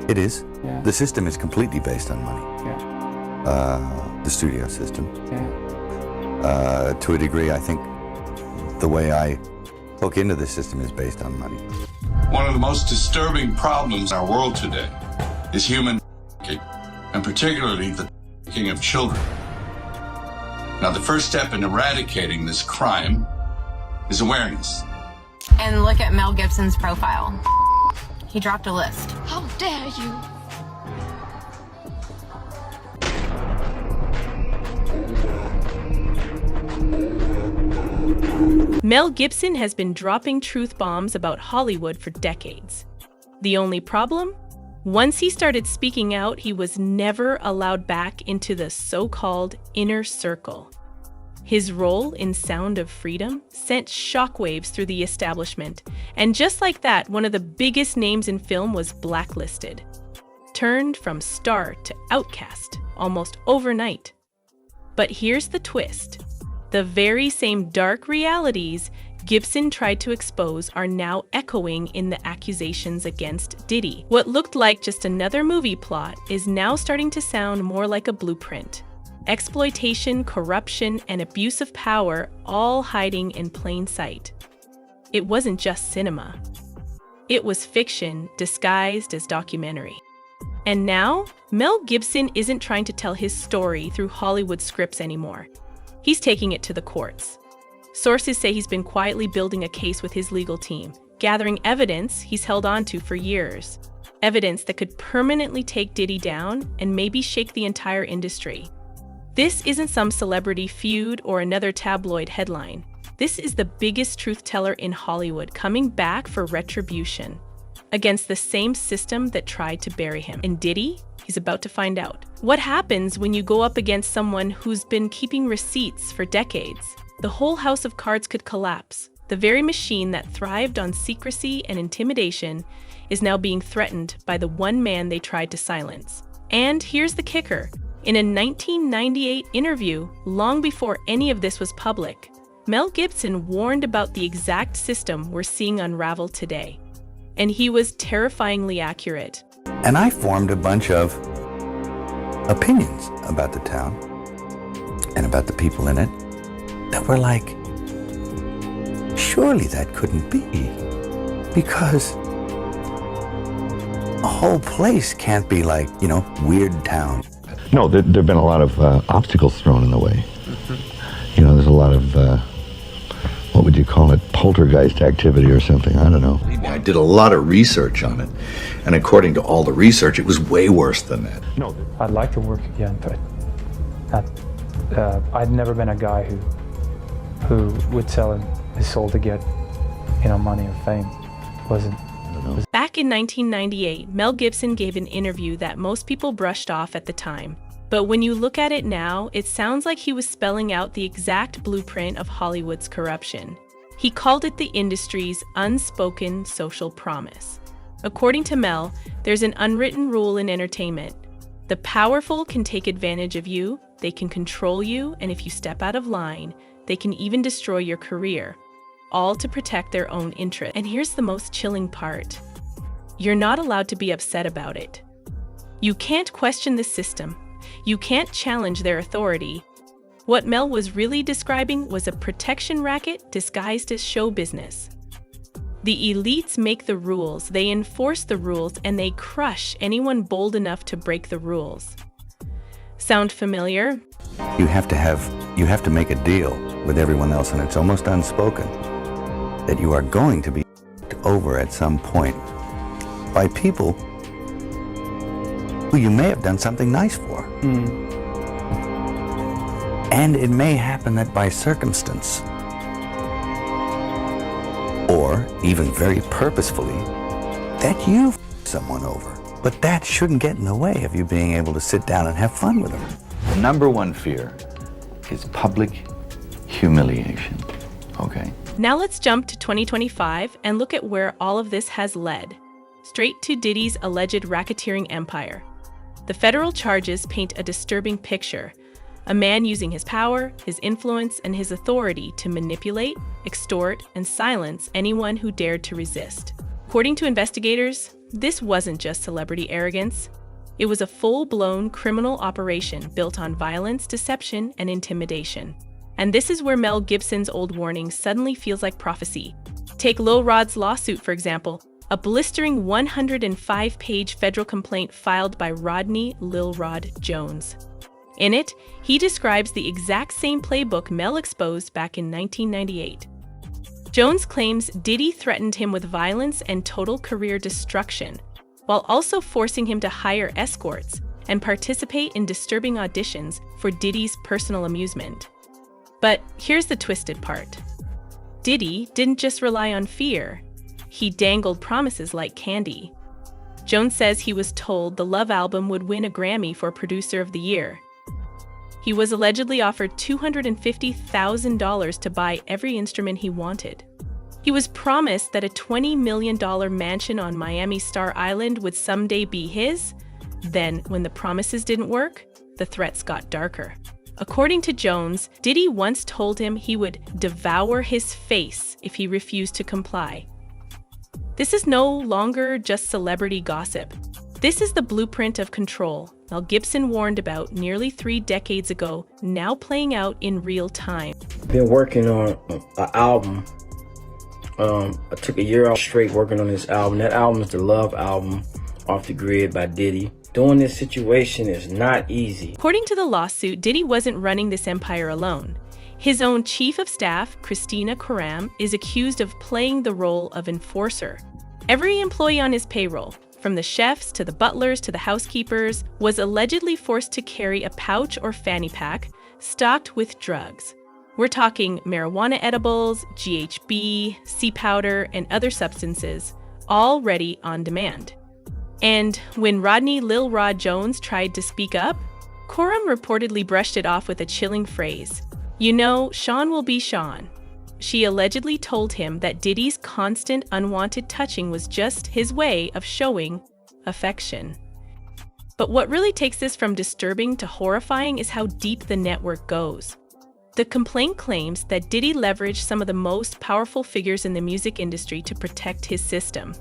It is. Yeah. The system is completely based on money. Yeah. The studio system. Yeah. To a degree, I think the way I hook into the system is based on money. One of the most disturbing problems in our world today is human trafficking, and particularly the trafficking of children. Now, the first step in eradicating this crime is awareness. And look at Mel Gibson's profile. He dropped a list. How dare you! Mel Gibson has been dropping truth bombs about Hollywood for decades. The only problem? Once he started speaking out, he was never allowed back into the so-called inner circle. His role in Sound of Freedom sent shockwaves through the establishment, and just like that, one of the biggest names in film was blacklisted. Turned from star to outcast almost overnight. But here's the twist. The very same dark realities Gibson tried to expose are now echoing in the accusations against Diddy. What looked like just another movie plot is now starting to sound more like a blueprint. Exploitation, corruption, and abuse of power all hiding in plain sight. It wasn't just cinema. It was fiction disguised as documentary. And now, Mel Gibson isn't trying to tell his story through Hollywood scripts anymore. He's taking it to the courts. Sources say he's been quietly building a case with his legal team, gathering evidence he's held on to for years. Evidence that could permanently take Diddy down and maybe shake the entire industry. This isn't some celebrity feud or another tabloid headline. This is the biggest truth teller in Hollywood coming back for retribution against the same system that tried to bury him. And Diddy? He's about to find out. What happens when you go up against someone who's been keeping receipts for decades? The whole house of cards could collapse. The very machine that thrived on secrecy and intimidation is now being threatened by the one man they tried to silence. And here's the kicker. In a 1998 interview, long before any of this was public, Mel Gibson warned about the exact system we're seeing unravel today. And he was terrifyingly accurate. And I formed a bunch of opinions about the town and about the people in it that were like, surely that couldn't be, because a whole place can't be like, weird town. No, there have been a lot of obstacles thrown in the way. There's a lot of, what would you call it, poltergeist activity or something, I don't know. I did a lot of research on it, and according to all the research, it was way worse than that. No, I'd like to work again, but I'd never been a guy who would sell his soul to get, money or fame. Back in 1998, Mel Gibson gave an interview that most people brushed off at the time. But when you look at it now, it sounds like he was spelling out the exact blueprint of Hollywood's corruption. He called it the industry's unspoken social promise. According to Mel, there's an unwritten rule in entertainment. The powerful can take advantage of you, they can control you, and if you step out of line, they can even destroy your career, all to protect their own interest. And here's the most chilling part. You're not allowed to be upset about it. You can't question the system. You can't challenge their authority. What Mel was really describing was a protection racket disguised as show business. The elites make the rules, they enforce the rules, and they crush anyone bold enough to break the rules. Sound familiar? You have to make a deal with everyone else, and it's almost unspoken that you are going to be over at some point by people who you may have done something nice for. And it may happen that by circumstance, or even very purposefully, that you f*** someone over. But that shouldn't get in the way of you being able to sit down and have fun with them. The number one fear is public humiliation, okay? Now let's jump to 2025 and look at where all of this has led. Straight to Diddy's alleged racketeering empire. The federal charges paint a disturbing picture. A man using his power, his influence, and his authority to manipulate, extort, and silence anyone who dared to resist. According to investigators, this wasn't just celebrity arrogance. It was a full-blown criminal operation built on violence, deception, and intimidation. And this is where Mel Gibson's old warning suddenly feels like prophecy. Take Lil Rod's lawsuit, for example, a blistering 105-page federal complaint filed by Rodney Lil Rod Jones. In it, he describes the exact same playbook Mel exposed back in 1998. Jones claims Diddy threatened him with violence and total career destruction, while also forcing him to hire escorts and participate in disturbing auditions for Diddy's personal amusement. But here's the twisted part. Diddy didn't just rely on fear. He dangled promises like candy. Jones says he was told the Love album would win a Grammy for Producer of the Year. He was allegedly offered $250,000 to buy every instrument he wanted. He was promised that a $20 million mansion on Miami's Star Island would someday be his. Then, when the promises didn't work, the threats got darker. According to Jones, Diddy once told him he would devour his face if he refused to comply. This is no longer just celebrity gossip. This is the blueprint of control Mel Gibson warned about nearly 3 decades ago, now playing out in real time. Been working on an album. I took a year off straight working on this album. That album is the Love album, Off the Grid by Diddy. Doing this situation is not easy. According to the lawsuit, Diddy wasn't running this empire alone. His own chief of staff, Christina Koram, is accused of playing the role of enforcer. Every employee on his payroll, from the chefs to the butlers to the housekeepers, was allegedly forced to carry a pouch or fanny pack stocked with drugs. We're talking marijuana edibles, GHB, sea powder, and other substances, all ready on demand. And when Rodney Lil Rod Jones tried to speak up, Coram reportedly brushed it off with a chilling phrase. You know, Sean will be Sean. She allegedly told him that Diddy's constant unwanted touching was just his way of showing affection. But what really takes this from disturbing to horrifying is how deep the network goes. The complaint claims that Diddy leveraged some of the most powerful figures in the music industry to protect his system.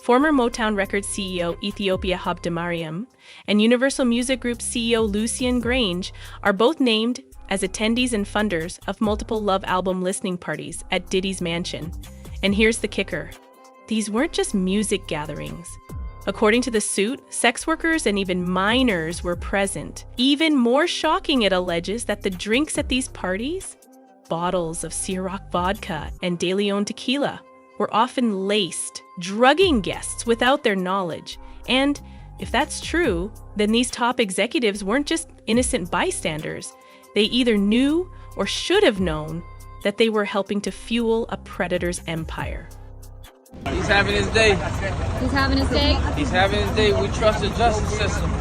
Former Motown Records CEO Ethiopia Habtemariam and Universal Music Group CEO Lucian Grange are both named as attendees and funders of multiple Love album listening parties at Diddy's mansion. And here's the kicker. These weren't just music gatherings. According to the suit, sex workers and even minors were present. Even more shocking, it alleges that the drinks at these parties, bottles of Ciroc vodka and De Leon tequila, were often laced, drugging guests without their knowledge. And if that's true, then these top executives weren't just innocent bystanders. They either knew or should have known that they were helping to fuel a predator's empire. He's having his day. He's having his day? He's having his day. We trust the justice system.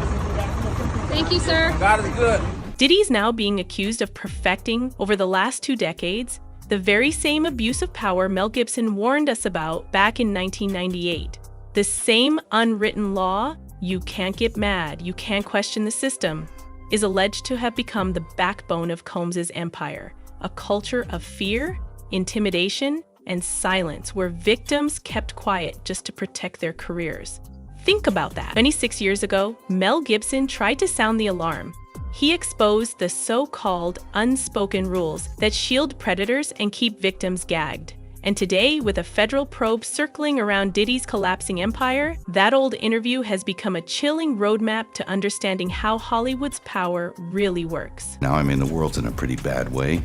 Thank you, sir. God is good. Diddy's now being accused of perfecting, over the last 2 decades, the very same abuse of power Mel Gibson warned us about back in 1998. The same unwritten law, you can't get mad, you can't question the system, is alleged to have become the backbone of Combs's empire, a culture of fear, intimidation, and silence where victims kept quiet just to protect their careers. Think about that. 26 years ago, Mel Gibson tried to sound the alarm. He exposed the so-called unspoken rules that shield predators and keep victims gagged. And today, with a federal probe circling around Diddy's collapsing empire, that old interview has become a chilling roadmap to understanding how Hollywood's power really works. Now, I mean, the world's in a pretty bad way.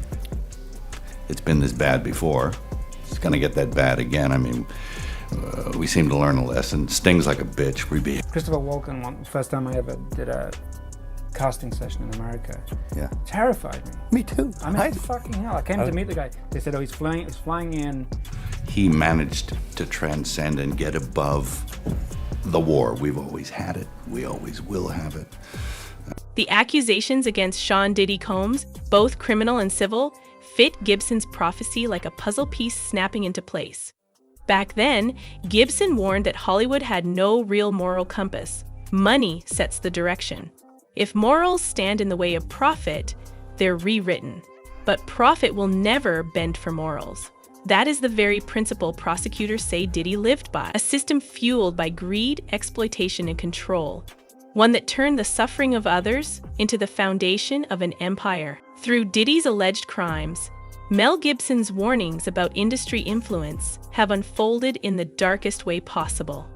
It's been this bad before. It's gonna get that bad again. I mean, we seem to learn a lesson. Stings like a bitch. Christopher Walken, first time I ever did a casting session in America. Yeah. Terrified me. Me too. I mean, fucking hell. I came to meet the guy. They said, oh, he's flying in. He managed to transcend and get above the war. We've always had it. We always will have it. The accusations against Sean Diddy Combs, both criminal and civil, fit Gibson's prophecy like a puzzle piece snapping into place. Back then, Gibson warned that Hollywood had no real moral compass. Money sets the direction. If morals stand in the way of profit, they're rewritten. But profit will never bend for morals. That is the very principle prosecutors say Diddy lived by, a system fueled by greed, exploitation, and control, one that turned the suffering of others into the foundation of an empire. Through Diddy's alleged crimes, Mel Gibson's warnings about industry influence have unfolded in the darkest way possible.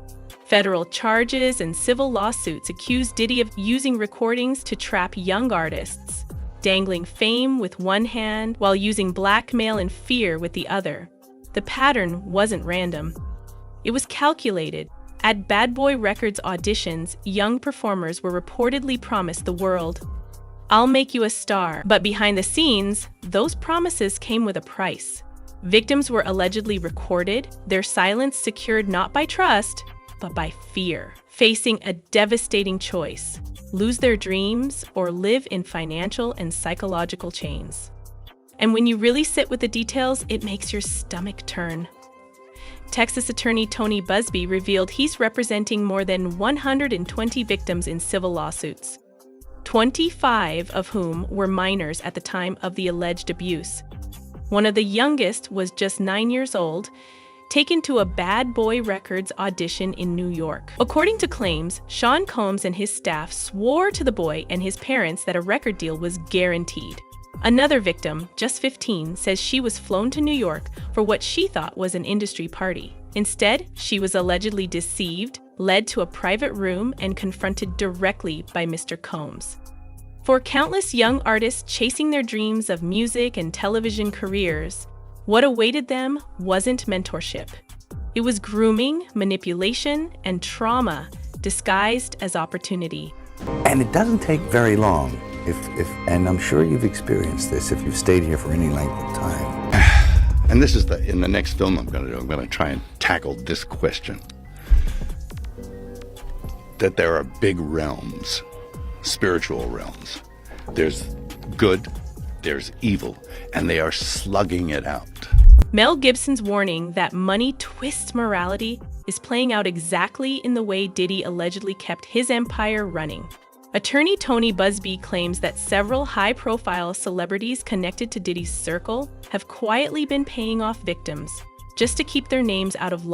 Federal charges and civil lawsuits accuse Diddy of using recordings to trap young artists, dangling fame with one hand while using blackmail and fear with the other. The pattern wasn't random. It was calculated. At Bad Boy Records auditions, young performers were reportedly promised the world. "I'll make you a star." But behind the scenes, those promises came with a price. Victims were allegedly recorded, their silence secured not by trust, but by fear, facing a devastating choice: lose their dreams or live in financial and psychological chains. And when you really sit with the details, it makes your stomach turn. Texas attorney Tony Busby revealed he's representing more than 120 victims in civil lawsuits, 25 of whom were minors at the time of the alleged abuse. One of the youngest was just 9 years old, taken to a Bad Boy Records audition in New York. According to claims, Sean Combs and his staff swore to the boy and his parents that a record deal was guaranteed. Another victim, just 15, says she was flown to New York for what she thought was an industry party. Instead, she was allegedly deceived, led to a private room, and confronted directly by Mr. Combs. For countless young artists chasing their dreams of music and television careers, what awaited them wasn't mentorship. It was grooming, manipulation, and trauma disguised as opportunity. And it doesn't take very long, and I'm sure you've experienced this if you've stayed here for any length of time. And this is in the next film I'm going to do, I'm going to try and tackle this question. That there are big realms, spiritual realms. There's good, there's evil, and they are slugging it out. Mel Gibson's warning that money twists morality is playing out exactly in the way Diddy allegedly kept his empire running. Attorney Tony Busby claims that several high-profile celebrities connected to Diddy's circle have quietly been paying off victims just to keep their names out of